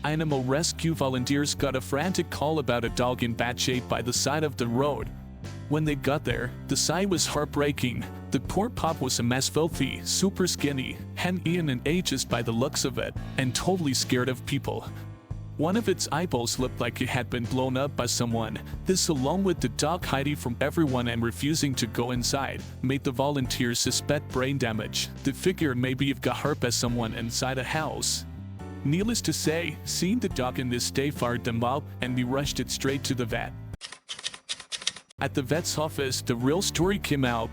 Animal rescue volunteers got a frantic call about a dog in bad shape by the side of the road. When they got there, the sight was heartbreaking. The poor pup was a mess, filthy, super skinny, hand-eaten and ageist by the looks of it, and totally scared of people. One of its eyeballs looked like it had been blown up by someone. This, along with the dog hiding from everyone and refusing to go inside, made the volunteers suspect brain damage. They figured maybe it got hurt by someone inside a house. Needless to say, seeing the dog in this state fired them up, and we rushed it straight to the vet. At the vet's office, the real story came out.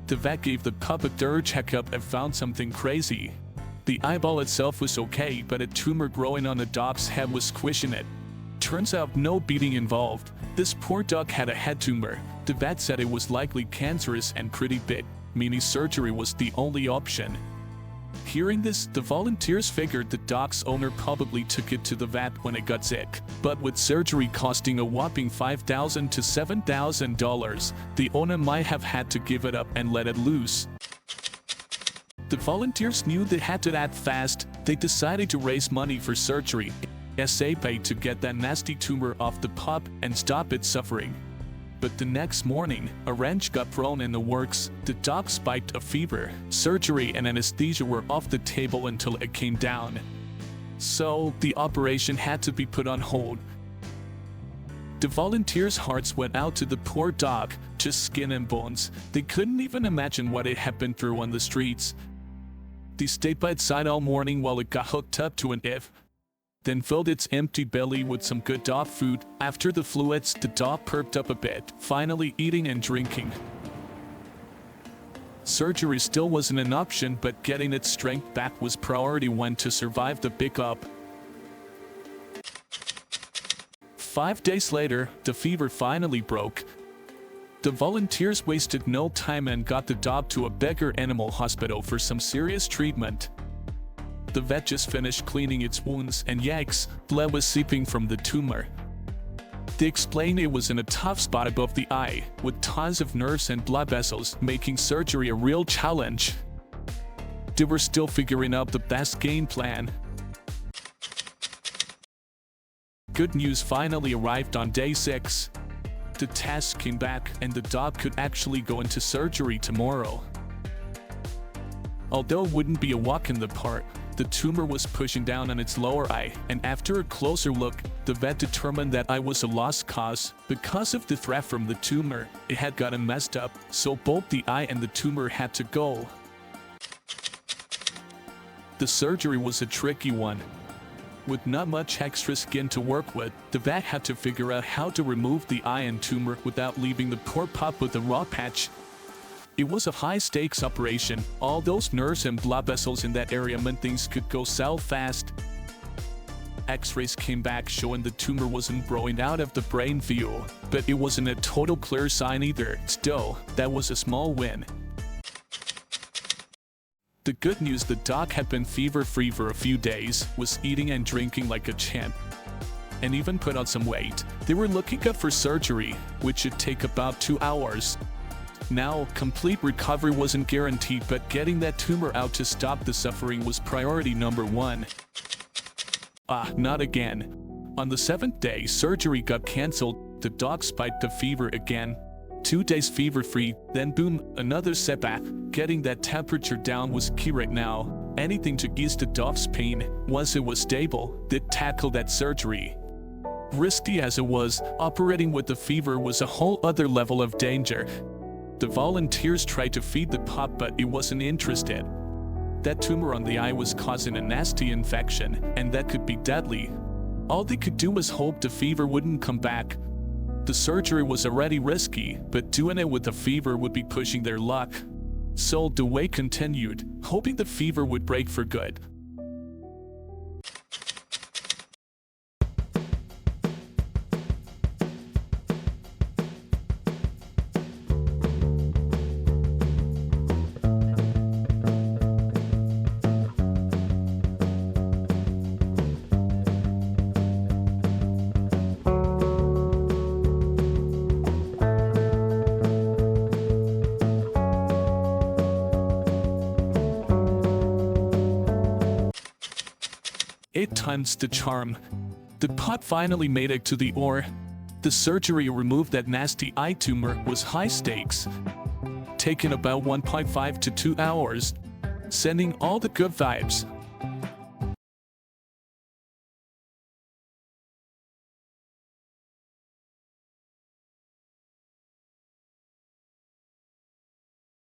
The vet gave the pup a thorough checkup and found something crazy. The eyeball itself was okay, but a tumor growing on the dog's head was squishing it. Turns out no beating involved. This poor dog had a head tumor. The vet said it was likely cancerous and pretty big, meaning surgery was the only option. Hearing this, the volunteers figured the dog's owner probably took it to the vet when it got sick. But with surgery costing a whopping $5,000 to $7,000, the owner might have had to give it up and let it loose. The volunteers knew they had to act fast. They decided to raise money for surgery. EDSA paid to get that nasty tumor off the pup and stop its suffering. But the next morning, a wrench got thrown in the works. The dog spiked a fever. Surgery and anesthesia were off the table until it came down. So, the operation had to be put on hold. The volunteers' hearts went out to the poor dog, just skin and bones. They couldn't even imagine what it had been through on the streets. They stayed by its side all morning while it got hooked up to an IV. Then filled its empty belly with some good dog food. After the fluids, the dog perked up a bit, finally eating and drinking. Surgery still wasn't an option, but getting its strength back was priority one to survive the big up. 5 days later, the fever finally broke. The volunteers wasted no time and got the dog to a beggar animal hospital for some serious treatment. The vet just finished cleaning its wounds, and yikes, blood was seeping from the tumor. They explained it was in a tough spot above the eye, with tons of nerves and blood vessels, making surgery a real challenge. They were still figuring out the best game plan. Good news finally arrived on day 6. The test came back, and the dog could actually go into surgery tomorrow. Although it wouldn't be a walk in the park, the tumor was pushing down on its lower eye, and after a closer look, the vet determined that eye was a lost cause. Because of the threat from the tumor, it had gotten messed up, so both the eye and the tumor had to go. The surgery was a tricky one. With not much extra skin to work with, the vet had to figure out how to remove the eye and tumor without leaving the poor pup with a raw patch. It was a high-stakes operation. All those nerves and blood vessels in that area meant things could go south fast. X-rays came back showing the tumor wasn't growing out of the brain view, but it wasn't a total clear sign either. Still, that was a small win. The good news: the dog had been fever-free for a few days, was eating and drinking like a champ, and even put on some weight. They were looking up for surgery, which should take about 2 hours. Now, complete recovery wasn't guaranteed, but getting that tumor out to stop the suffering was priority number 1. Not again. On the 7th day, surgery got cancelled. The dog spiked the fever again. 2 days fever-free, then boom, another setback. Getting that temperature down was key right now. Anything to ease the dog's pain. Once it was stable, they'd tackle that surgery. Risky as it was, operating with the fever was a whole other level of danger. The volunteers tried to feed the pup, but it wasn't interested. That tumor on the eye was causing a nasty infection, and that could be deadly. All they could do was hope the fever wouldn't come back. The surgery was already risky, but doing it with a fever would be pushing their luck. So the wait continued, hoping the fever would break for good. 8 times the charm. The pot finally made it to the OR. The surgery removed that nasty eye tumor was high stakes, taking about 1.5 to 2 hours, sending all the good vibes.